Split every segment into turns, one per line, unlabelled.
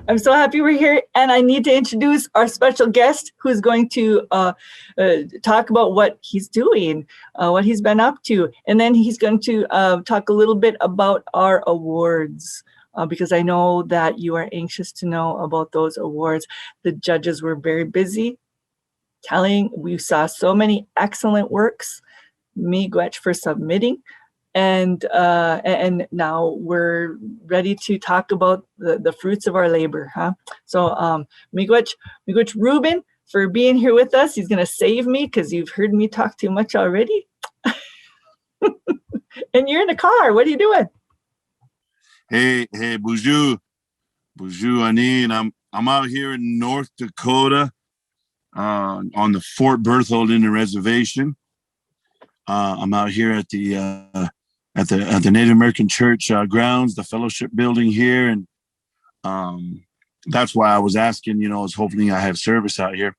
I'm so happy we're here, and I need to introduce our special guest who's going to talk about what he's doing, what he's been up to, and then he's going to talk a little bit about our awards, because I know that you are anxious to know about those awards. The judges were very busy we saw so many excellent works, miigwech for submitting. And now we're ready to talk about the fruits of our labor, huh? So miigwech Ruben for being here with us. He's gonna save me because you've heard me talk too much already. And you're in the car. What are you doing?
Hey, bonjour, Anin. I'm out here in North Dakota, on the Fort Berthold Indian Reservation. I'm out here at the Native American Church grounds, the fellowship building here, and that's why I was asking. Is hoping I have service out here.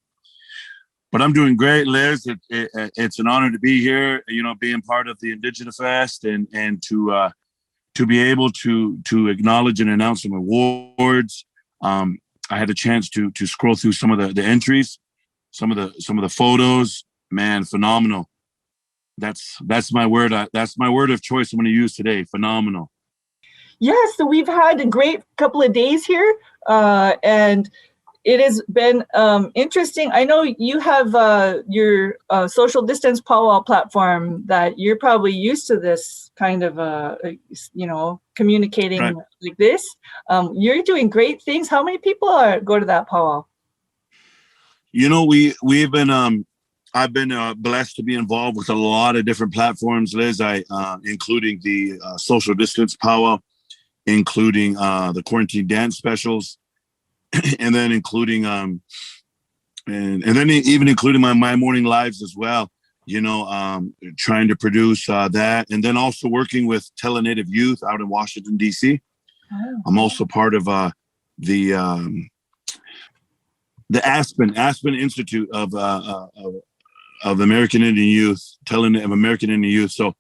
But I'm doing great, Liz. It's an honor to be here. Being part of the inDIGIfest and to be able to acknowledge and announce some awards. I had a chance to scroll through some of the entries, some of the photos. Man, phenomenal. That's my word. That's my word of choice I'm going to use today. Phenomenal.
Yes, so we've had a great couple of days here, and it has been interesting. I know you have your social distance powwow platform that you're probably used to this kind of communicating right. Like this. You're doing great things. How many people go to that powwow?
We've been. I've been blessed to be involved with a lot of different platforms, Liz. Including the social distance powwow, including the quarantine dance specials, and then including and then even including my morning lives as well. Trying to produce that, and then also working with Tele-Native Youth out in Washington D.C. Oh. I'm also part of the Aspen Institute of American Indian Youth, of American Indian Youth, so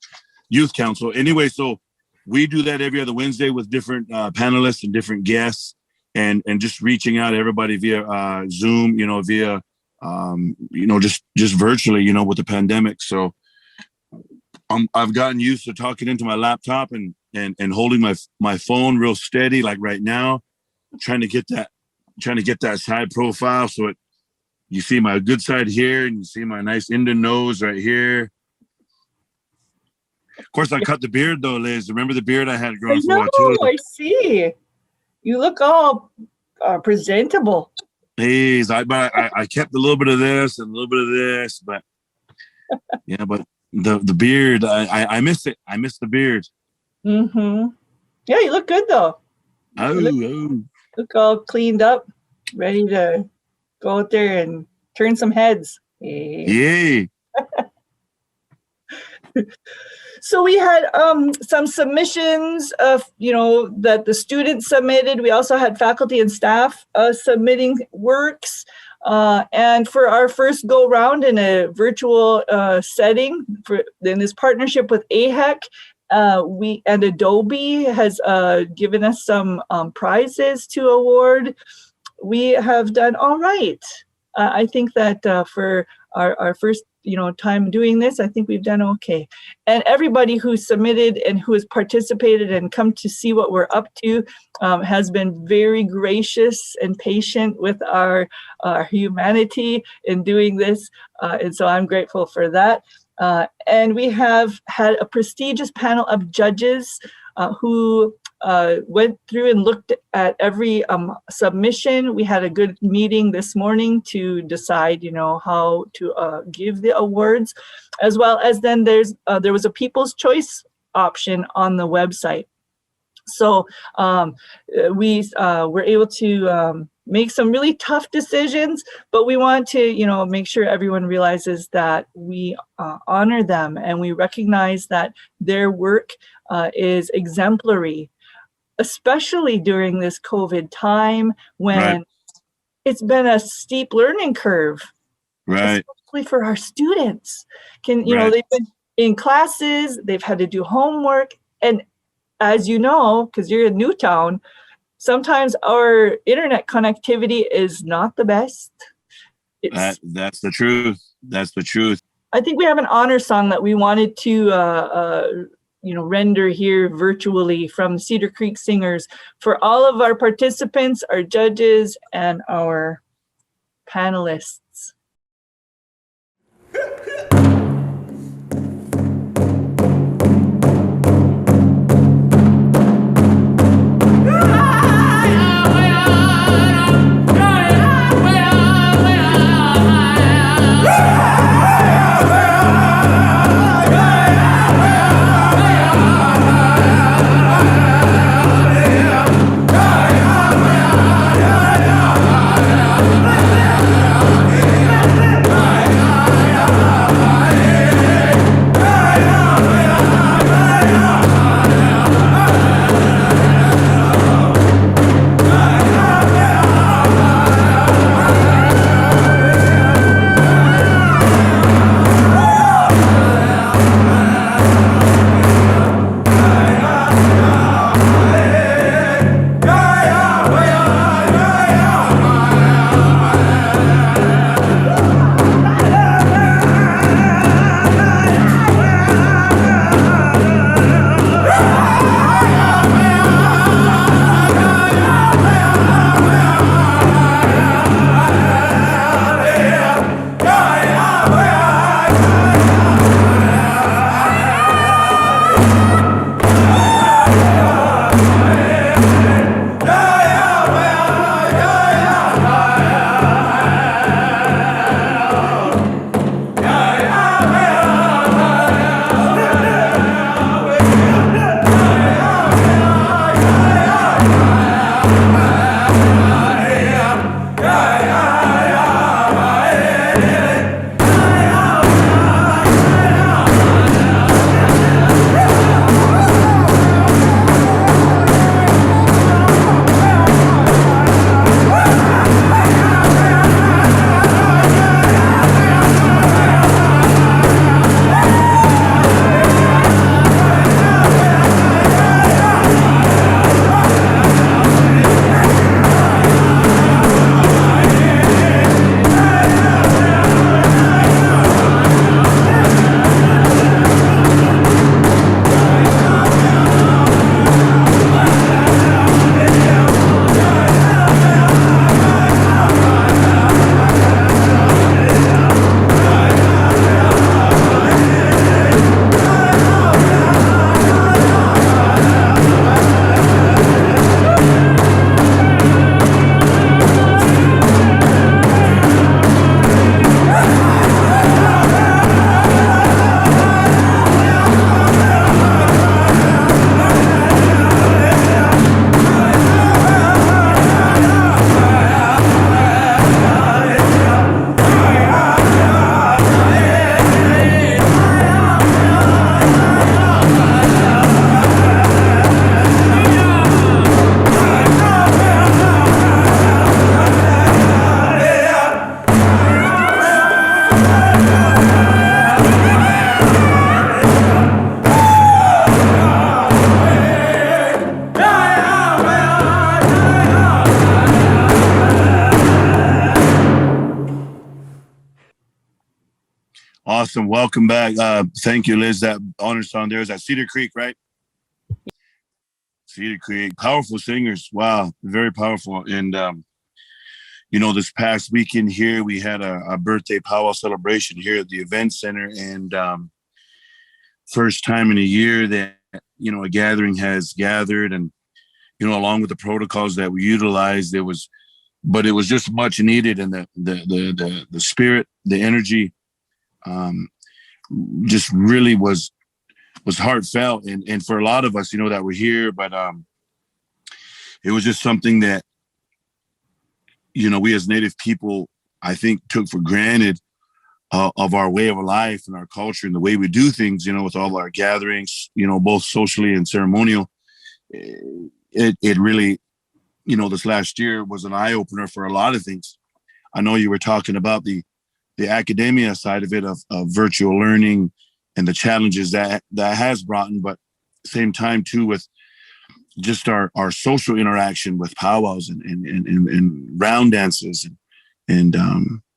Youth Council. Anyway, so we do that every other Wednesday with different panelists and different guests, and just reaching out to everybody via Zoom, via just virtually, with the pandemic. So I've gotten used to talking into my laptop and holding my phone real steady, like right now, trying to get that side profile so you see my good side here, and you see my nice Indian nose right here. Of course, I cut the beard though, Liz. Remember the beard I had growing for a while too?
I see. You look all presentable.
Hey, but I kept a little bit of this and a little bit of this, but yeah, but the beard, I miss it. I miss the beard.
Mm-hmm. Yeah, you look good though. Look all cleaned up, ready to go out there and turn some heads.
Yay.
So we had some submissions of, that the students submitted. We also had faculty and staff submitting works. And for our first go round in a virtual setting, in this partnership with AIHEC, and Adobe has given us some prizes to award. We have done all right. I think that for our first time doing this, I think we've done okay. And everybody who submitted and who has participated and come to see what we're up to has been very gracious and patient with our humanity in doing this. And so I'm grateful for that. And we have had a prestigious panel of judges who went through and looked at every submission. We had a good meeting this morning to decide, how to give the awards, as well as then there was a People's Choice option on the website. So we were able to make some really tough decisions, but we want to, make sure everyone realizes that we honor them and we recognize that their work is exemplary, especially during this COVID time when it's been a steep learning curve,
right?
Especially for our students. They've been in classes, they've had to do homework, and as you know, because you're in Newtown, sometimes our internet connectivity is not the best.
That's the truth. That's the truth.
I think we have an honor song that we wanted to render here virtually from Cedar Creek Singers for all of our participants, our judges, and our panelists.
Awesome. Welcome back. Thank you, Liz. That honor song there is at Cedar Creek, right? Cedar Creek. Powerful singers. Wow. Very powerful. And, this past weekend here, we had a birthday powwow celebration here at the event center. And first time in a year that, a gathering has gathered and, along with the protocols that we utilized, it was just much needed. And the spirit, the energy, just really was heartfelt and for a lot of us that were here, but it was just something that we as Native people I think took for granted of our way of life and our culture and the way we do things, with all our gatherings, both socially and ceremonial. It really, this last year was an eye-opener for a lot of things. I know you were talking about the academia side of it, of virtual learning and the challenges that has brought in, but at the same time too, with just our social interaction with powwows and round dances and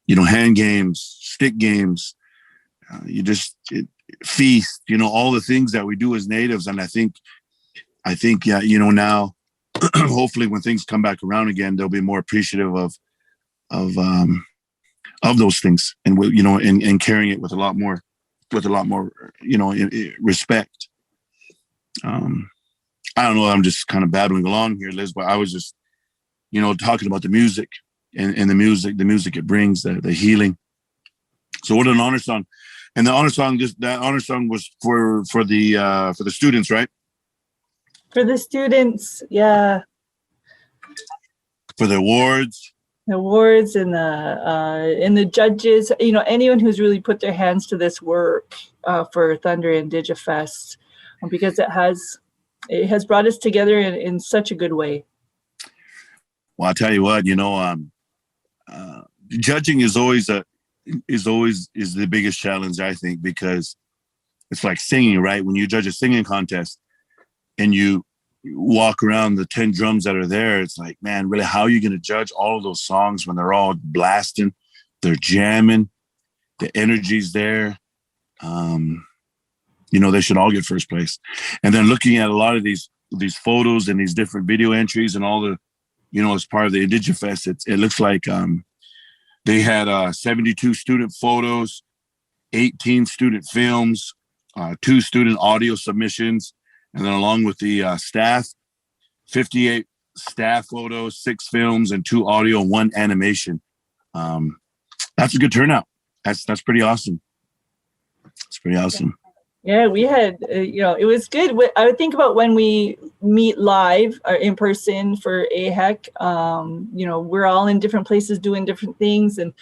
hand games, stick games, feast, all the things that we do as natives. And I think, yeah, now, hopefully when things come back around again, they'll be more appreciative of those things, and and carrying it with a lot more, respect. I don't know. I'm just kind of babbling along here, Liz, but I was just, talking about the music and the music it brings, the healing. So what an honor song. And the honor song, that honor song was for the students, right?
For the students, yeah.
For the awards.
The awards and the judges, anyone who's really put their hands to this work for Thunder and InDIGIfest, because it has brought us together in such a good way.
Well, I'll tell you what, judging is the biggest challenge, I think, because it's like singing, right? When you judge a singing contest and you walk around the 10 drums that are there, it's like, man, really, how are you going to judge all of those songs when they're all blasting, they're jamming, the energy's there? They should all get first place. And then looking at a lot of these photos and these different video entries and all the, as part of the InDIGIfest, it looks like they had 72 student photos, 18 student films, 2 student audio submissions, and then along with the staff, 58 staff photos, 6 films, and 2 audio, 1 animation. That's a good turnout. That's pretty awesome. It's pretty awesome.
Yeah, we had, it was good. I would think about when we meet live or in person for AIHEC, we're all in different places doing different things, and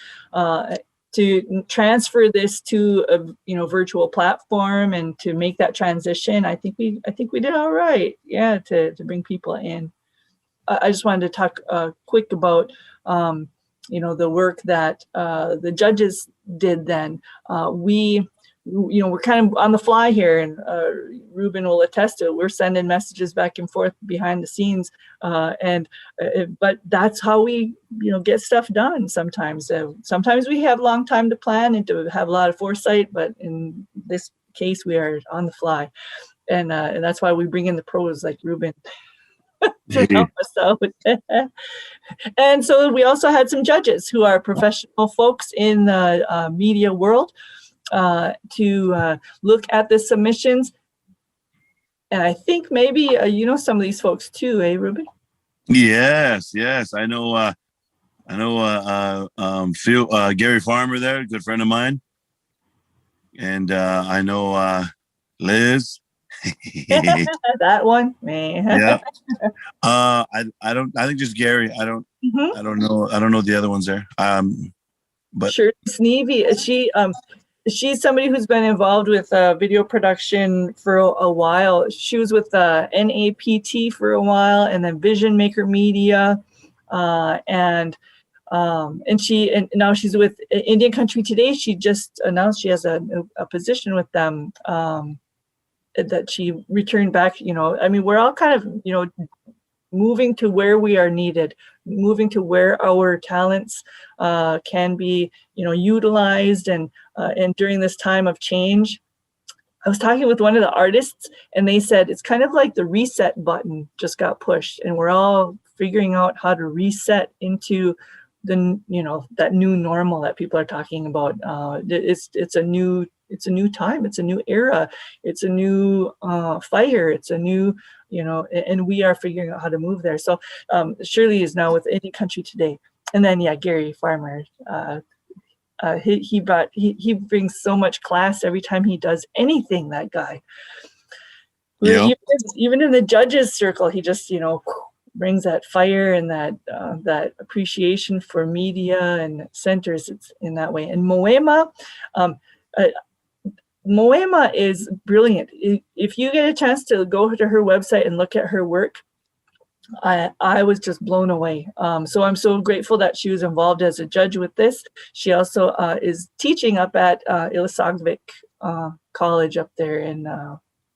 to transfer this to a virtual platform and to make that transition, I think we did all right. Yeah, to bring people in. I just wanted to talk quick about the work that the judges did then. We're kind of on the fly here, and Ruben will attest to it. We're sending messages back and forth behind the scenes, but that's how we, get stuff done. Sometimes we have long time to plan and to have a lot of foresight, but in this case, we are on the fly, and that's why we bring in the pros like Ruben to help us out. And so we also had some judges who are professional folks in the media world. To look at the submissions, and I think maybe some of these folks too, Ruben?
Yes, I know. Phil, Gary Farmer there, good friend of mine, and I know Liz.
That one, man.
Yeah. I think just Gary. I don't know the other ones there. But
sure, Sneevy. She's somebody who's been involved with video production for a while. She was with NAPT for a while, and then Vision Maker Media, and now she's with Indian Country Today. She just announced she has a position with them, that she returned back. We're all kind of moving to where we are needed, moving to where our talents can be, utilized, and during this time of change. I was talking with one of the artists, and they said it's kind of like the reset button just got pushed, and we're all figuring out how to reset into the that new normal that people are talking about. It's a new time, it's a new era, it's a new fire, it's a new and we are figuring out how to move there. So Shirley is now with Indian Country Today, and then Gary Farmer. He brings so much class every time he does anything. That guy, even in the judges circle, he just brings that fire and that appreciation for media and centers it's in that way. And Moema is brilliant. If you get a chance to go to her website and look at her work, I was just blown away. So I'm so grateful that she was involved as a judge with this. She also is teaching up at Iḻisaġvik College up there in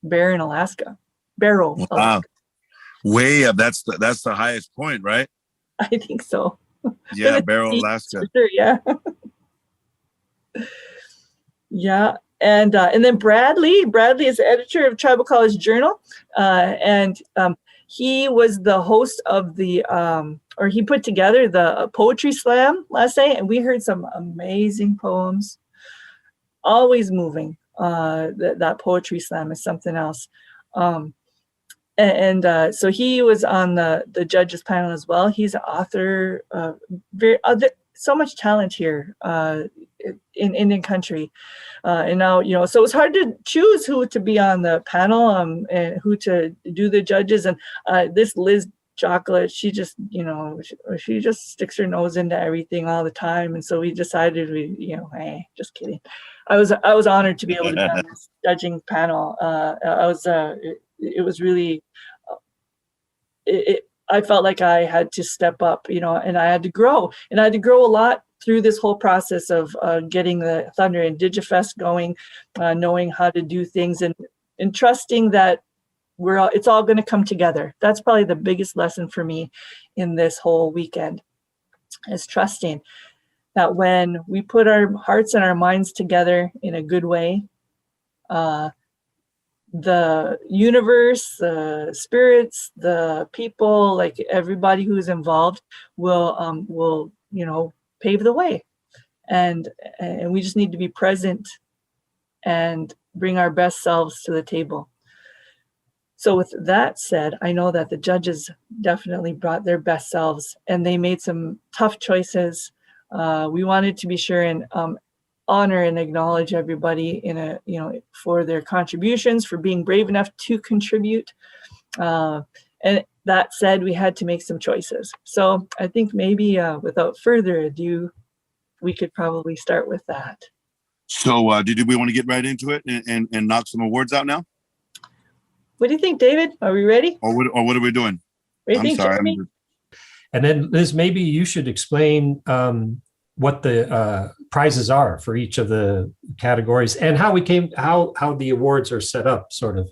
Barrow, Alaska.
Wow. Way up. That's the highest point, right?
I think so.
Yeah, Barrow, Alaska.
Sure, yeah. Yeah. And then Bradley is the editor of Tribal College Journal. And he was the host of the, or he put together the poetry slam last night, and we heard some amazing poems. Always moving. That poetry slam is something else. So he was on the judges panel as well. He's an author, so much talent here in Indian country. And now, so it's hard to choose who to be on the panel and who to do the judges. And this Liz Chocolate, she just sticks her nose into everything all the time. And so we decided hey, just kidding. I was honored to be able to be on this judging panel. It was really, I felt like I had to step up, and I had to grow. And I had to grow a lot through this whole process of getting the Thunder inDIGIfest going, knowing how to do things and trusting that it's all going to come together. That's probably the biggest lesson for me in this whole weekend, is trusting that when we put our hearts and our minds together in a good way, the universe, the spirits, the people, like everybody who's involved will pave the way. And we just need to be present and bring our best selves to the table. So with that said, I know that the judges definitely brought their best selves, and they made some tough choices. We wanted to be sure and honor and acknowledge everybody for their contributions, for being brave enough to contribute. And that said, we had to make some choices. So I think maybe without further ado, we could probably start with that.
So did we want to get right into it and knock some awards out now?
What do you think, David? Are we ready?
Or what are we doing?
What do you think, Jeremy?
And then Liz, maybe you should explain what the prizes are for each of the categories and how the awards are set up, sort of.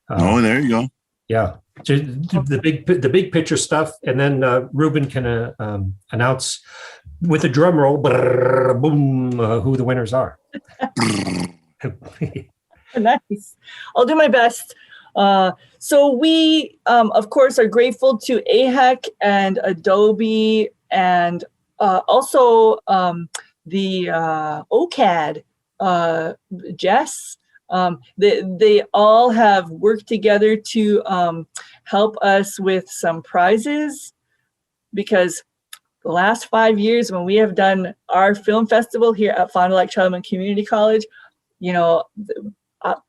There you go.
Yeah, the big picture stuff, and then Ruben can announce with a drum roll, brrr, boom, who the winners are.
Nice. I'll do my best. So we, of course, are grateful to AIHEC and Adobe and also the OCAD, Jess. They all have worked together to help us with some prizes, because the last 5 years when we have done our film festival here at Fond du Lac Child and Community College,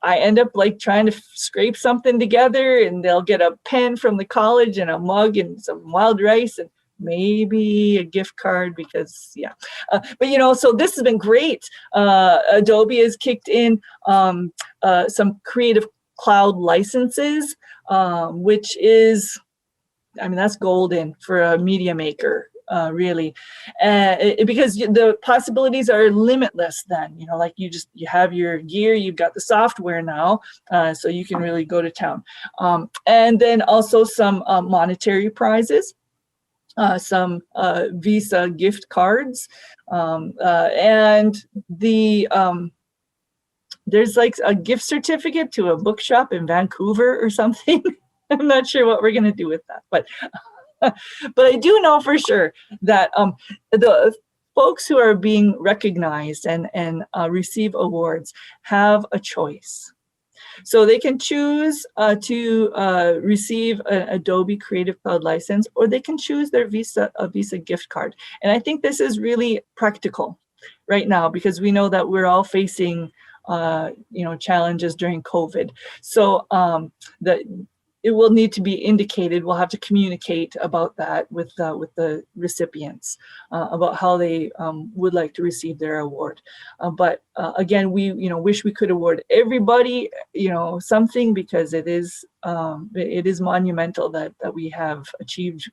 I end up like trying to scrape something together, and they'll get a pen from the college and a mug and some wild rice and maybe a gift card, because but so this has been great. Adobe has kicked in some Creative Cloud licenses, which is, that's golden for a media maker. Really, because the possibilities are limitless then, like you have your gear, you've got the software now, so you can really go to town. And then also some monetary prizes, some Visa gift cards, and there's like a gift certificate to a bookshop in Vancouver or something. I'm not sure what we're going to do with that, but I do know for sure that the folks who are being recognized and receive awards have a choice. So they can choose to receive an Adobe Creative Cloud license, or they can choose a Visa gift card. And I think this is really practical right now, because we know that we're all facing challenges during COVID. So it will need to be indicated. We'll have to communicate about that with the recipients about how they would like to receive their award. But again, we wish we could award everybody something, because it is monumental that we have achieved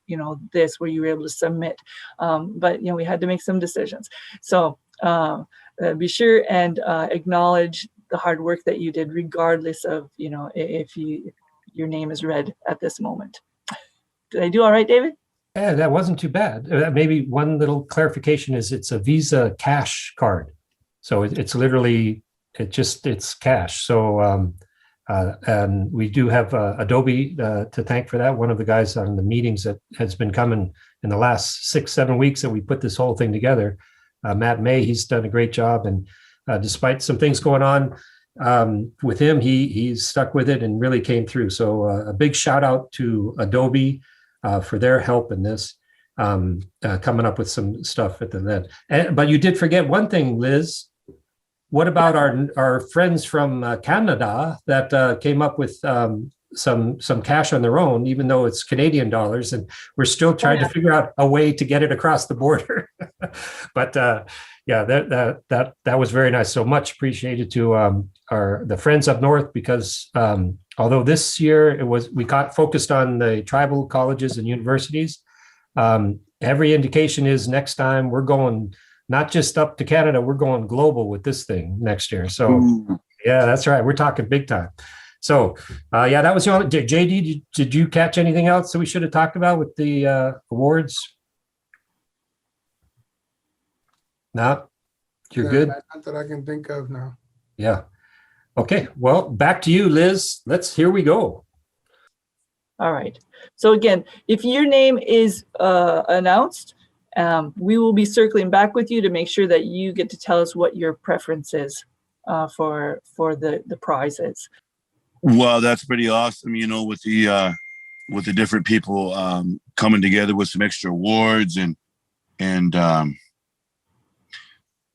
this, where you were able to submit. But we had to make some decisions. So be sure and acknowledge the hard work that you did, regardless of if your name is read at this moment. Did I do all right, David?
Yeah, that wasn't too bad. Maybe one little clarification is it's a Visa cash card. So it's literally, it's cash. So and we do have Adobe to thank for that. One of the guys on the meetings that has been coming in the last 6-7 weeks that we put this whole thing together, Matt May, he's done a great job. And despite some things going on with him, he's stuck with it and really came through. So a big shout out to Adobe for their help in this, coming up with some stuff at the end. But you did forget one thing, Liz. What about our friends from Canada that came up with some cash on their own, even though it's Canadian dollars, and we're still trying to figure out a way to get it across the border. But yeah, that was very nice. So much appreciated to the friends up north, because although this year we got focused on the tribal colleges and universities, every indication is next time we're going not just up to Canada, we're going global with this thing next year. So yeah, that's right. We're talking big time. So yeah, that was the only. JD, did you catch anything else that we should have talked about with the awards? No, you're good.
Not that I can think of now.
Yeah. Okay. Well, back to you, Liz. Here we go.
All right. So again, if your name is announced, we will be circling back with you to make sure that you get to tell us what your preference is for the prizes.
Well, that's pretty awesome, you know, with the different people coming together with some extra awards and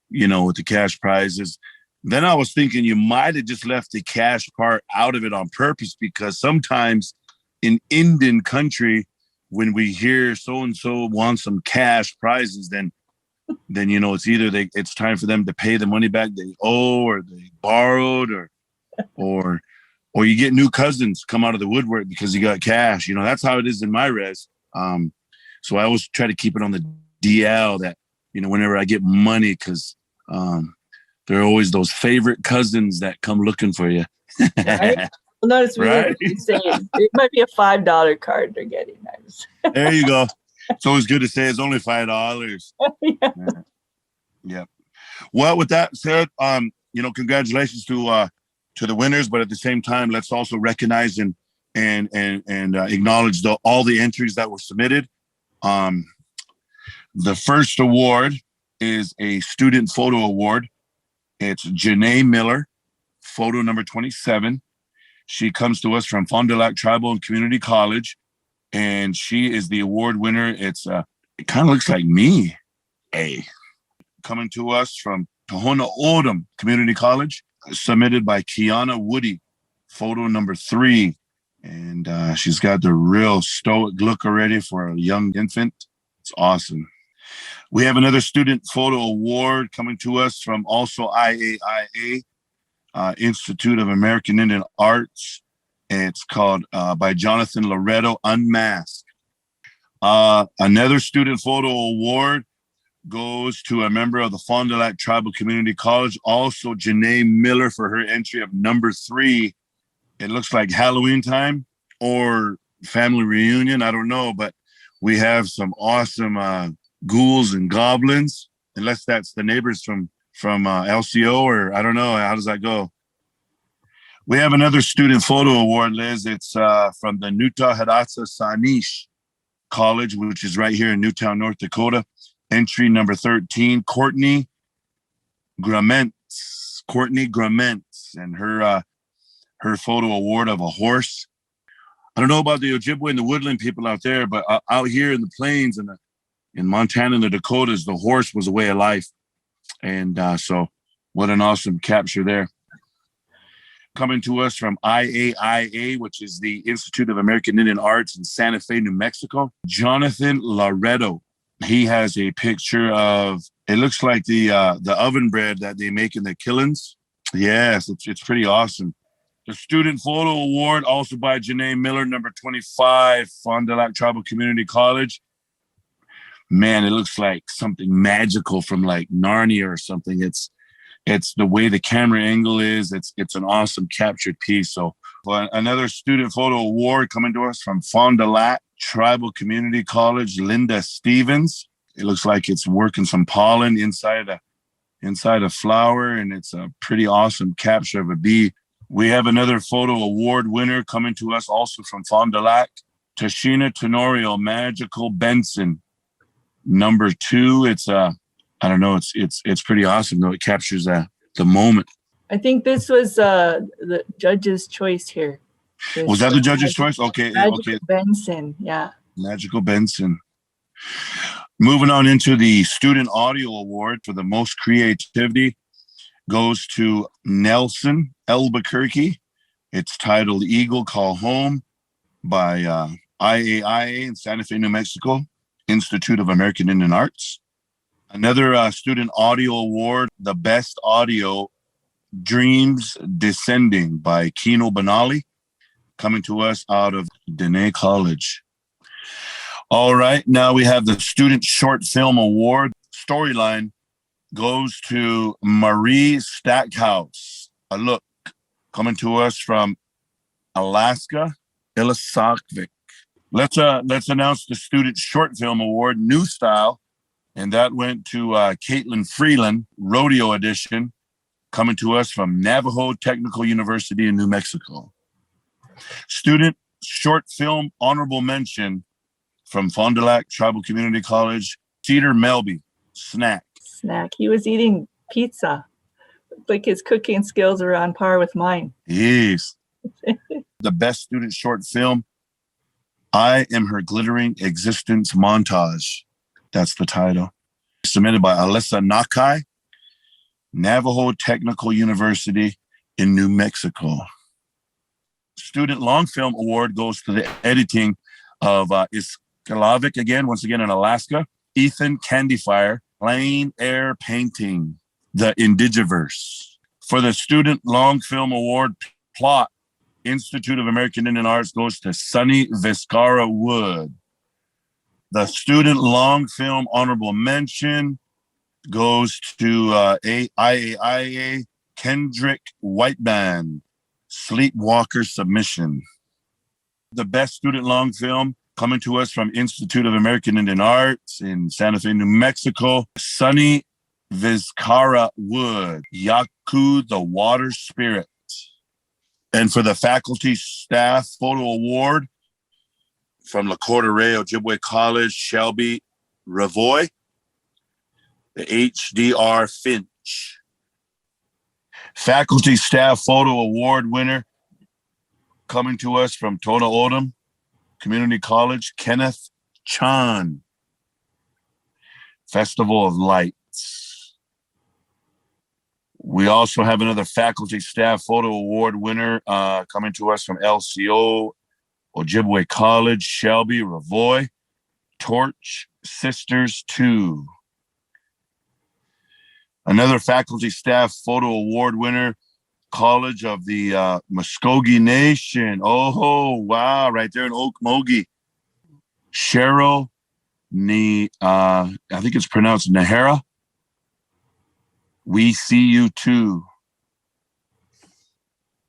you know, with the cash prizes. Then I was thinking you might have just left the cash part out of it on purpose, because sometimes in Indian country, when we hear so-and-so wants some cash prizes, then you know, it's either it's time for them to pay the money back they owe, or they borrowed, or you get new cousins come out of the woodwork because you got cash. You know, that's how it is in my res. So I always try to keep it on the DL that, you know, whenever I get money, because there are always those favorite cousins that come looking for you.
Right? Well, notice we were saying it might be a $5 card they're getting.
There you go. It's always good to say it's only $5.
Yeah.
Yeah. Well, with that said, you know, congratulations to the winners, but at the same time, let's also recognize and acknowledge all the entries that were submitted. The first award is a student photo award. It's Janae Miller, photo number 27. She comes to us from Fond du Lac Tribal and Community College, and she is the award winner. It kind of looks like me. Coming to us from Tohono O'odham Community College, submitted by Kiana Woody, photo number 3. And she's got the real stoic look already for a young infant. It's awesome. We have another student photo award coming to us from also IAIA, Institute of American Indian Arts. And it's called by Jonathan Loretto, Unmasked. Another student photo award goes to a member of the Fond du Lac Tribal Community College, also Janae Miller, for her entry of number 3. It looks like Halloween time or family reunion. I don't know, but we have some awesome ghouls and goblins, unless that's the neighbors from LCO, or I don't know. How does that go? We have another student photo award, Liz. It's from the Utqiaġvik Salish College, which is right here in Newtown, North Dakota. Entry number 13, Courtney Gramentz, and her photo award of a horse. I don't know about the Ojibwe and the woodland people out there, but out here in the plains and in Montana and the Dakotas, the horse was a way of life. And so what an awesome capture there. Coming to us from IAIA, which is the Institute of American Indian Arts in Santa Fe, New Mexico, Jonathan Loretto. He has a picture of, it looks like the oven bread that they make in the killings. Yes, it's pretty awesome. The Student Photo Award, also by Janae Miller, number 25, Fond du Lac Tribal Community College. Man, it looks like something magical from like Narnia or something. It's the way the camera angle is. It's an awesome captured piece. So another Student Photo Award coming to us from Fond du Lac Tribal Community College, Linda Stevens. It looks like it's working some pollen inside a flower, and it's a pretty awesome capture of a bee. We have another photo award winner coming to us also from Fond du Lac, Tashina Tenorio, Magical Benson, number 2. It's I don't know, it's pretty awesome though. It captures the moment.
I think this was the judge's choice here.
Was that the judge's choice? Okay.
Magical Benson, yeah.
Magical Benson. Moving on into the Student Audio Award for the most creativity goes to Nelson Albuquerque. It's titled Eagle Call Home by IAIA in Santa Fe, New Mexico, Institute of American Indian Arts. Another Student Audio Award, the Best Audio, Dreams Descending by Kino Benali, coming to us out of Dene College. All right, now we have the Student Short Film Award. Storyline goes to Marie Stackhouse. A look coming to us from Alaska, Iḻisaġvik. Let's announce the Student Short Film Award, New Style, and that went to Kaitlin Freeland, Rodeo Edition, coming to us from Navajo Technical University in New Mexico. Student Short Film Honorable Mention from Fond du Lac Tribal Community College, Cedar Melby, Snack.
He was eating pizza. Like his cooking skills are on par with mine.
Yes. The Best Student Short Film, I Am Her Glittering Existence Montage. That's the title. Submitted by Alyssa Nakai, Navajo Technical University in New Mexico. Student Long Film Award goes to the editing of Iڵisaġvik, again, once again in Alaska. Ethan Candyfire, Plain Air Painting, the inDIGIverse. For the Student Long Film Award plot, Institute of American Indian Arts goes to Sunny Viscara Wood. The Student Long Film Honorable Mention goes to IAIA Kendrick Whiteman, Sleepwalker Submission. The Best Student Long Film coming to us from Institute of American Indian Arts in Santa Fe, New Mexico, Sunny Viscara Wood, Yaku the Water Spirit. And for the Faculty Staff Photo Award from Lakota Ray Ojibwe College, Shelby Ravoy, the HDR Finch. Faculty Staff Photo Award winner coming to us from Tohono Community College, Kenneth Chan. Festival of Lights. We also have another Faculty Staff Photo Award winner coming to us from LCO Ojibwe College, Shelby Ravoy, Torch Sisters 2. Another Faculty Staff Photo Award winner, College of the Muskogee Nation. Oh, wow, right there in Okmulgee. Cheryl, I think it's pronounced Nahara. We see you too.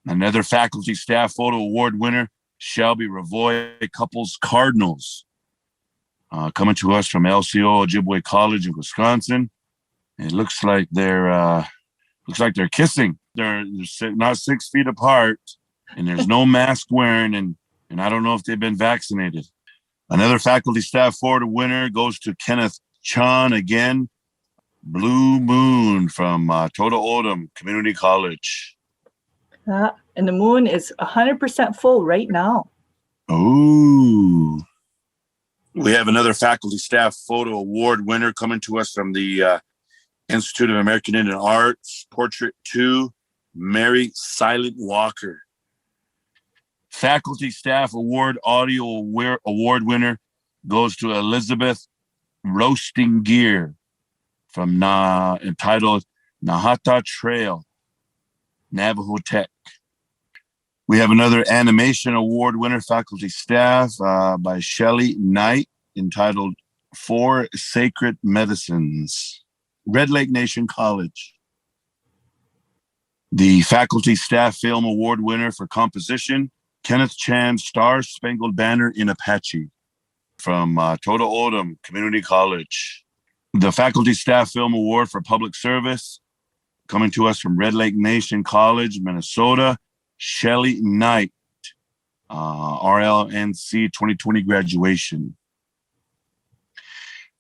Another Faculty Staff Photo Award winner, Shelby Ravoy, Couples Cardinals. Coming to us from LCO Ojibwe College in Wisconsin. It looks like they're kissing. They're not 6 feet apart, and there's no mask wearing, and I don't know if they've been vaccinated. Another Faculty Staff Photo winner goes to Kenneth Chan again. Blue Moon from Tohono Community College.
And the moon is 100% full right now.
Oh. We have another Faculty Staff Photo Award winner coming to us from the Institute of American Indian Arts, Portrait 2, Mary Silent Walker. Faculty Staff Award Audio Award winner goes to Elizabeth Roasting Gear from entitled Nahata Trail, Navajo Tech. We have another Animation Award winner, Faculty Staff by Shelly Knight, entitled Four Sacred Medicines, Red Lake Nation College. The Faculty Staff Film Award winner for composition, Kenneth Chan, Star Spangled Banner in Apache. from Tohono Community College. The Faculty Staff Film Award for Public Service, coming to us from Red Lake Nation College, Minnesota, Shelly Knight, RLNC 2020 graduation.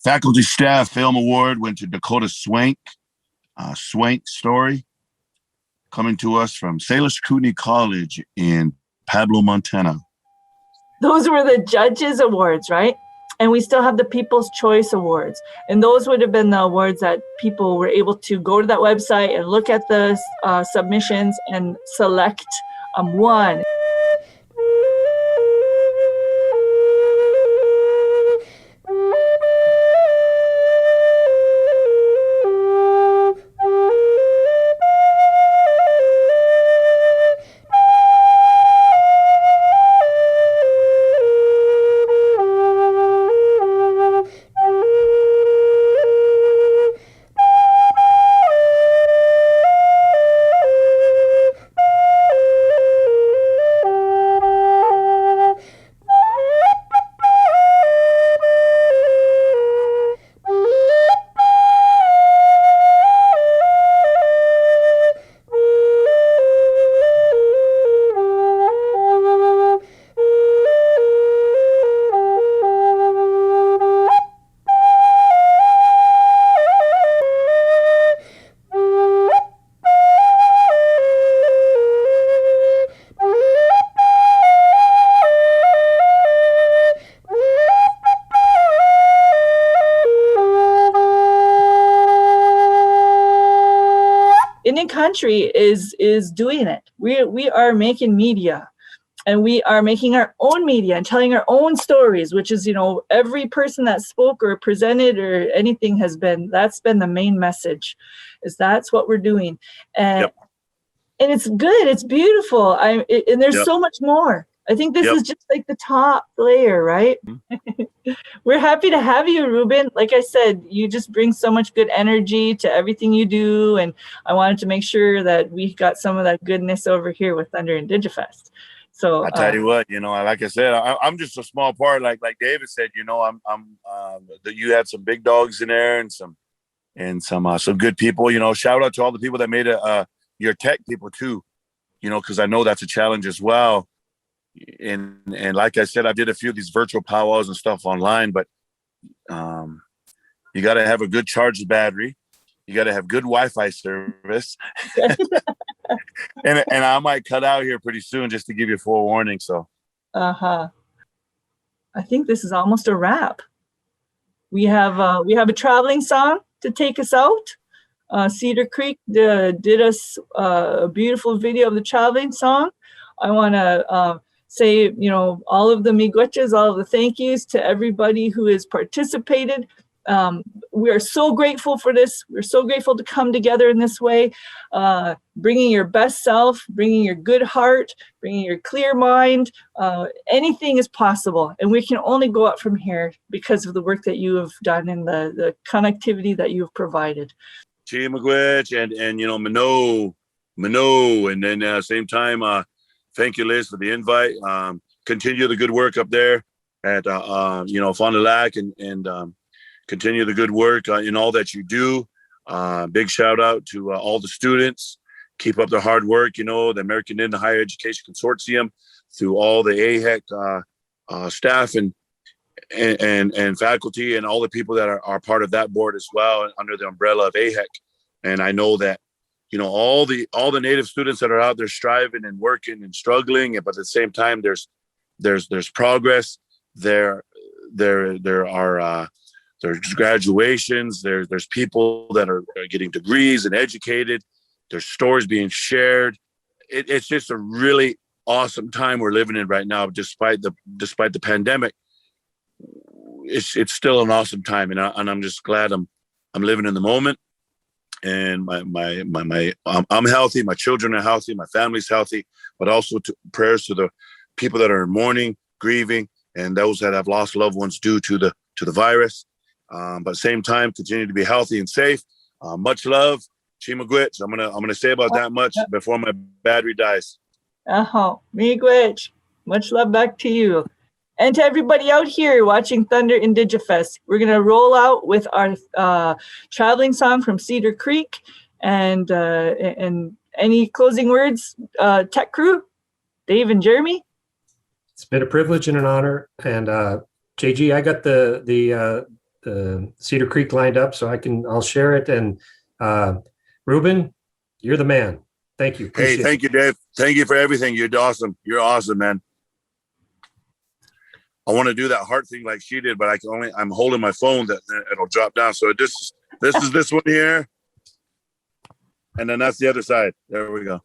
Faculty Staff Film Award went to Dakota Swank, Swank Story, coming to us from Salish Kootenai College in Pablo, Montana.
Those were the Judges Awards, right? And we still have the People's Choice Awards. And those would have been the awards that people were able to go to that website and look at the submissions and select one. Indian country is doing it. We are making media, and we are making our own media and telling our own stories, which is, every person that spoke or presented or anything that's been the main message, is that's what we're doing. And and it's good, it's beautiful. And there's so much more. I think this is just like the top layer, right? We're happy to have you, Ruben. Like I said, you just bring so much good energy to everything you do. And I wanted to make sure that we got some of that goodness over here with Thunder inDIGIfest. So
I tell you what, like I said, I'm just a small part. Like David said, that you had some big dogs in there and some good people. Shout out to all the people that made your tech people too. Because I know that's a challenge as well. And like I said, I did a few of these virtual powwows and stuff online, but you got to have a good charged battery. You got to have good Wi-Fi service. and I might cut out here pretty soon just to give you forewarning. So.
I think this is almost a wrap. We have a traveling song to take us out. Cedar Creek did us a beautiful video of the traveling song. I want to say, all of the miigwechas, all of the thank yous to everybody who has participated. We are so grateful for this. We're so grateful to come together in this way, bringing your best self, bringing your good heart, bringing your clear mind. Anything is possible, and we can only go up from here because of the work that you have done and the connectivity that you have provided.
Chi Miigwech and Mano, and then same time, thank you, Liz, for the invite. Continue the good work up there at Fond du Lac, and continue the good work in all that you do. Big shout out to all the students. Keep up the hard work. The American Indian Higher Education Consortium, through all the AIHEC staff and faculty, and all the people that are part of that board as well, under the umbrella of AIHEC. And I know that all the Native students that are out there striving and working and struggling, but at the same time there's progress. There are there's graduations, there's people that are getting degrees and educated, there's stories being shared. It's just a really awesome time we're living in right now. Despite the pandemic, it's still an awesome time, and I'm just glad I'm living in the moment. And I'm healthy, my children are healthy, my family's healthy, but also prayers to the people that are in mourning, grieving, and those that have lost loved ones due to the virus. But at the same time, continue to be healthy and safe. Much love. Chi Miigwech. I'm gonna say about that much before my battery dies.
Miigwech. Much love back to you. And to everybody out here watching Thunder inDIGIfest, we're going to roll out with our traveling song from Cedar Creek. And any closing words, tech crew, Dave and Jeremy?
It's been a privilege and an honor. And JG, I got the Cedar Creek lined up, so I'll share it. And Ruben, you're the man. Thank you.
Hey, thank you, Dave. Thank you for everything. You're awesome. You're awesome, man. I want to do that heart thing like she did, but I'm holding my phone that it'll drop down. So this is this one here. And then that's the other side. There we go.